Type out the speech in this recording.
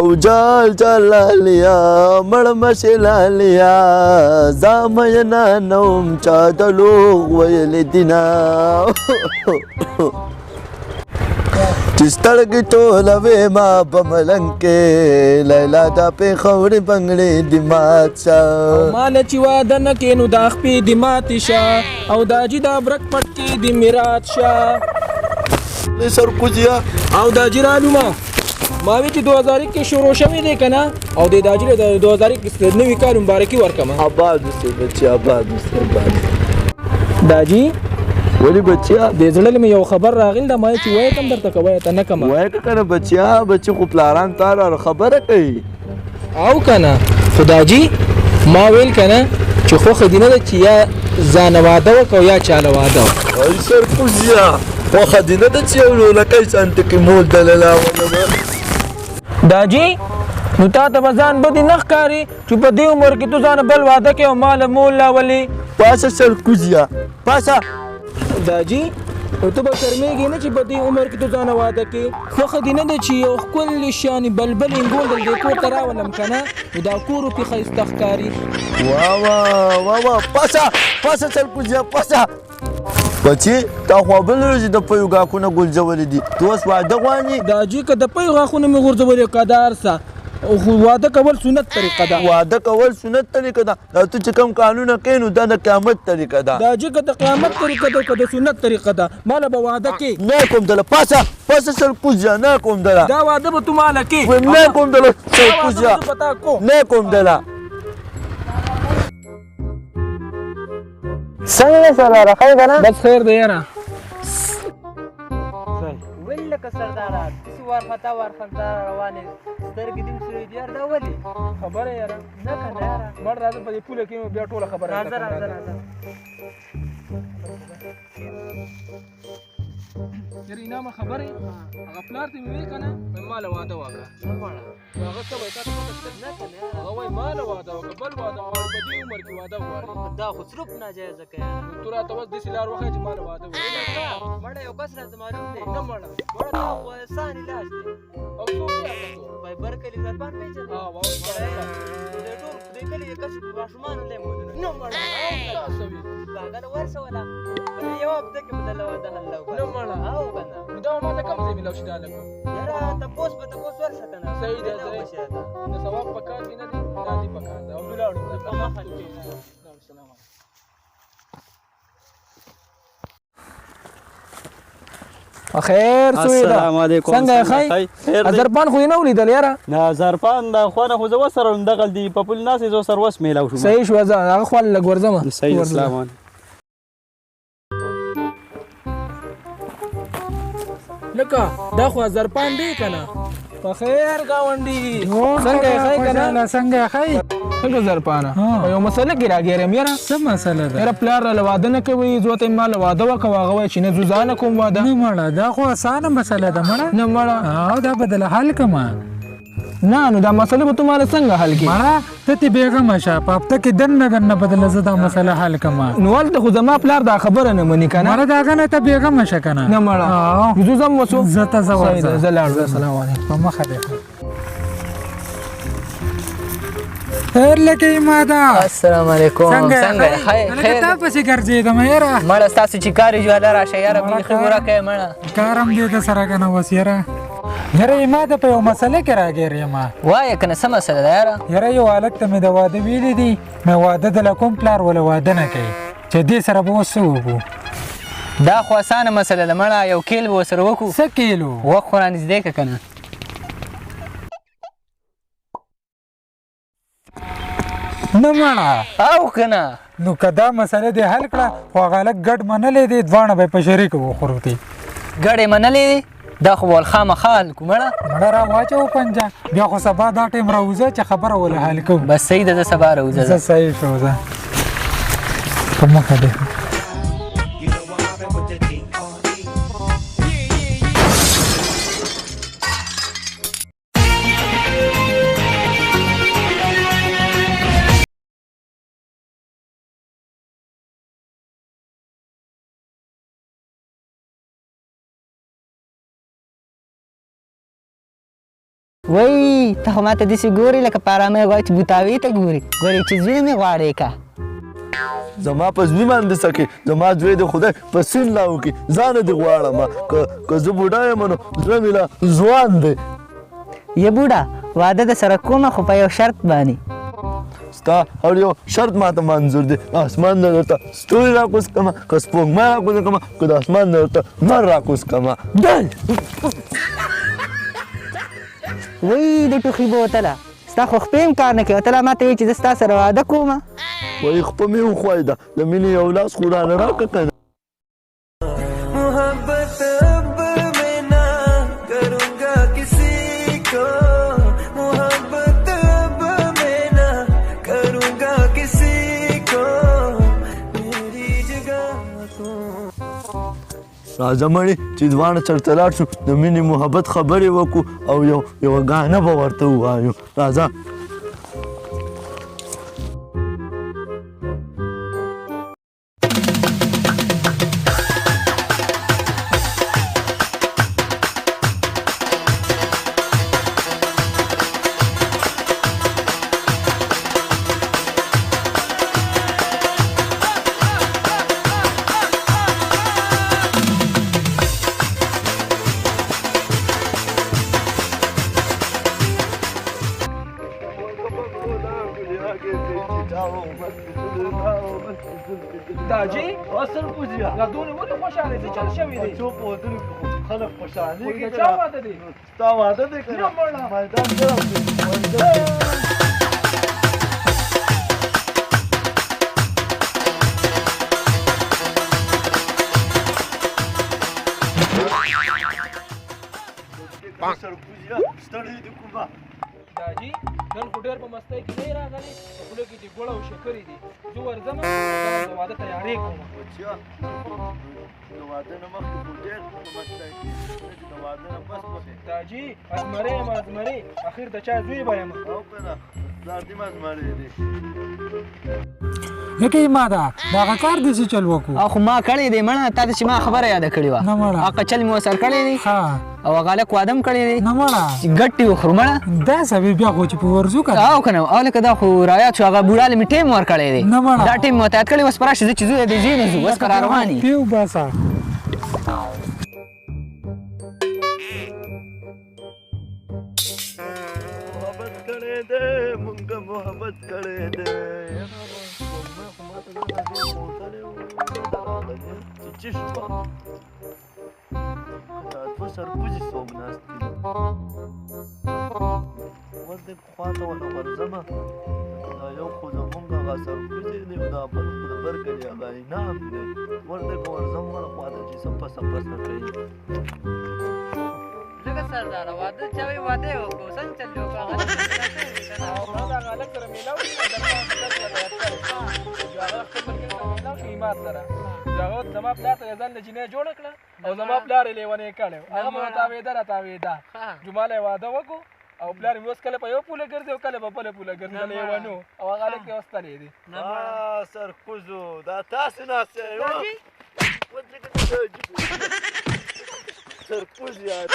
او جال جلالیا مړمشلالیا زامینا نوم چا دلوغ ویل دینا چې سترګې ټولوې ما په ملنګ کې لیلا دا پېښورې بنګړې دې مات شه او ماله چې واده نه کې نو دا خپې دې ماتې شه او دا جي دا برک پټ کې دې میرات شه سرکوزیا او دا جي رالومه ما وی چې 2001 کې شروع شوی دی که نه او د دا جي د 2001 کې نوي کال مبارکي ورکړم آباد اوسې بچي آباد اوسې آباد دا جي ولې بچیا د زړه مې یو خبر راغلی ده ما چې وایه کم درته که وایه ته نه کمه وایه که کنه بچیا بچي خو پلاران تا خبره کوي او که نه خو دا جي ما ویل که نه چې خوښه دې نه ده چې یا ځانه واده وکړه او یا چاله واده وکړه ای سرکوزیا خوښه دې نه ده چې یو لولکی څنته کې مول دلله دا جي نو تا ته به ځان بدې نه ښکاري چې په دې عمر کې تو ځانه بل واده کوې او ما له مول راولې پاسه سرکوزیا پاسه دا جي نو ته به شرمېږې نه چې په دې عمر کې تو ځانه واده کوې خوښه دې نه ده چې یو ښکلې شانې بلبل انګول د دې کور ته راولم که نه نو دا کور پې ښایسته ښکاري وا پاسه سرکوزیا پاسه بچي تا خو بل ورځې د پیو غاښونه ګلځولي دي ته اوس واده غواړې دا جي که د پیو غاښونه مې غورځولي که دا هر څه خو واده کول سنت طریقه ده واده کول سنت طریقه ده دا ته چې کوم قانونه کوې نو دا د قیامت طریقه ده دا جي که د قیامت طریقه ده که د سنت طریقه ده ماله به واده کې نه کوم دله پاسه سرکوزیا نه کوم دله دا واده به تو ماله کې نه کوم دله سرکوزیا نه کوم دله څنګه سرداره ښه ده نه بس خیر دی یاره ولې لکه سرداره داسې وارخطا وارخطا روانې سترګې دې سورې دي یار دا ولې خبره یاره نه که نه یاره مړ راځه په دې پوله کې نو بیا ټوله خبره راځه یاره انامه خبرې هغه پلار ته مې ویل که نه وایي ما له واده وکړه نو هغه څه وایي تا ته پته شته نه که نه یاره هغه وایي ما له واده وکړه بل واده غواړي په دې عمر کې واده غواړي دا خو صرف ناجایزه که یاره تو راته اوس داسې لار وښیه چې ما له واده وکړه مړه یو کس راته معلوم دی نه مړه مړه دا خو احسان علاج دی او څوک دی هغه څوک بای برکلي زربان پېژنې د ټول خدای کلي د کسو ماشومانو لی مودونه نه مړه هغه ورشه ولا یو هفته کې به دله واده حل وکړه نه مړه او که نه نو دا ما ته کوم ځای میلاو شي دا لږ یاره تپوس به تپوس ورشه که نه صحیح دی صحیح د ثواب په کار کې نه دی دا دې په کار دی او زه لاړو مخه کې السلام علیکم خیر سوی ده السلام علیکم څنګه یې ښی ازرپان خو یې نه ولیدل یاره نه زرپان دا خوانه خو زه وسره وم دغل دي په پل ناستې زه ورسره وس میلاو شوم صحیح شوه ځه هغه خوا لږ ورځمه صحیح السلام علیکم لکه دا خو ازرپان دی که نه په خیر ګاونډي څنګه یې ښی که نه څنګه یې ښی څنګه زرپانه په یو مسله کې راګېرم یاره څه مسله ده یاره پلار راله واده نه کوي زه ورته ما له واده وکړه هغه وایي چې نه زه ځانه کوم واده نه مړه دا خو اسانه مسله ده مړه نه مړه او دا بدله حل کما نه نو دا مسله به تو ماله څنګه حل کړي مړه ته بېغمه شه په هفته کې دننه بدله زه دا مسله حل کما نو هلته خو زما پلار دا خبره نه مني که نه مړه دا که نه ته بېغمه شه که نه نه مړه زه ځم وسو زه ته زه ورځه زه لاړم السلام علیکم په مخه دی خیر لکه ماده السلام علیکم څنګه خیر تا پسې ګرځېدم یاره مړه ستاسو چې کار جواله راشه یاره بیخي ګوره کوې مړه کارم دې د سره که نه اوس یاره یاره ما د په یو مسله کې راګیر یم وایه که نه څه مسله ده یاره یاره یو هلک ته مې د واده ویلي دي مې واده دله کوم پلار وله واده نه کوي چې دې سره به اوس څه وکړو دا خو اسانه مسله ده مړه یو کیل به ورسره وکړو څه کیلو وخت خو رانږدې که نه نه مړه او که نه نو که دا مسله دې حل کړه خو هغه هلک ګډ منلی دی دواړه به یې په شریکه وخورو دي ګډ یې منلی دی دا خو به ول خامخا حل کړو مړه مړه را واچوو پنجه بیا خو سبا دا ټایم راوځه چې خبره ولې حل کوو بس صحیح ده زه سبا راوځه زه صحیح شو زه په مخه دی وای داجي ته خو ماته داسې ګورې لکه په ارامۍ غواړې چې بوتاوي ته ګورې ګورې چې زوی مې غواړې که زما په زوی باندې سکې زما زوی د خدای په سین لا وکړي ځانه دې غواړم که زه بوډا یم نو زړه مې لا ځوان دی یه بوډا واده د سره کومه خو په یو شرط باندې ستا هر یو شرط ماته منظور دی اسمان نه درته ستوري راکوز کړمه که سپوږمۍ راکوزه کړمه که د اسمان نه درته لمر راکوز کړمه ډل وایي د ټوخي بوتله ستا خو خپې هم کار نه کوي تله ما ته وایي چې زه ستا سره واده کومه وایي خپه مې وخوایده د مینې یو لاس خو رانه راکړه که نه محبت اب میں نہ کروں گا کسی کو محبت اب میں نہ کروں گا کسی کو میری جگہ کو راځه مړې چې دواړه چرته لاړ شو د مینې محبت خبرې وکړو او یوه ګانه به ورته ووایو راځه داجي اصل پوزیا دا دونه ولې خوشحاله دي چل شوي دي چوپ ودرې خلک خوشحالي وایي د چا واده دی ستا واده دی که نه مړه میدان ګرم دی سرپوزیا ستړی دي کومه داجي نن خو ډېر په مستۍ کې نه راغلی په خوله کې دې ګوړه او شکرې دي زه ورځم د واده تیارې کوم بچیا د واده نه مخکې خو ډېر په مستی کې د واده نه پس پسې داجي ازمرې یم ازمرې اخر د چا زوی به یم او که نه پلار دې مزمړی دی لکه ما دا دغه کار داسې چل وکړو او خو ما کړی دی مړه تا ته چې ما خبره یاده کړې وه نه مړه هغه چل مې ورسره کړی دی ښه او هغه هلک واده هم کړی دی نه مړه چې ګټې وخورو مړه دا سبب بیا خو چې په ورځو که او که نه او لکه دا خو رایاد شو هغه بوډا مې ټیم ورکړی دی نه مړه دا ټیم مې ورته یاد کړی اوس په راشي زه چې ځو دی ځې نه ځو اوس که را روان یې پیو باسه محبت کړی دی مونږه محبت کړی دی چې شوه دا دوه سرپوزې څوک ناست دي ورته خواته ونه ورځمه دا یو خو زمونږ هغه سرپوزې دی او دا بل خو د بر کلي هغه انعام دی ورته که ورځم ونه خواته چې سپه سپه نه کوي لکه سرداره واده چا وایي واده یې وکړو څنګه چل دې وکړو هغه هغه هلک سره میلاو شي هغه خپل ملګري سره میلاو شي ایماد سره هغه زما پلار ته یې ځان له جینۍ جوړه کړه او زما پلار یې لیونی کړی هغه مې تاوېده را تاوېده جمعه له یې واده وکړو او پلار مې اوس کله په یو پوله ګرځي او کله په بله پوله ګرځي د لیونو او هغه هلک یې وستلی دی سرکوزو دا تاسې ناست یې سرکوز یاد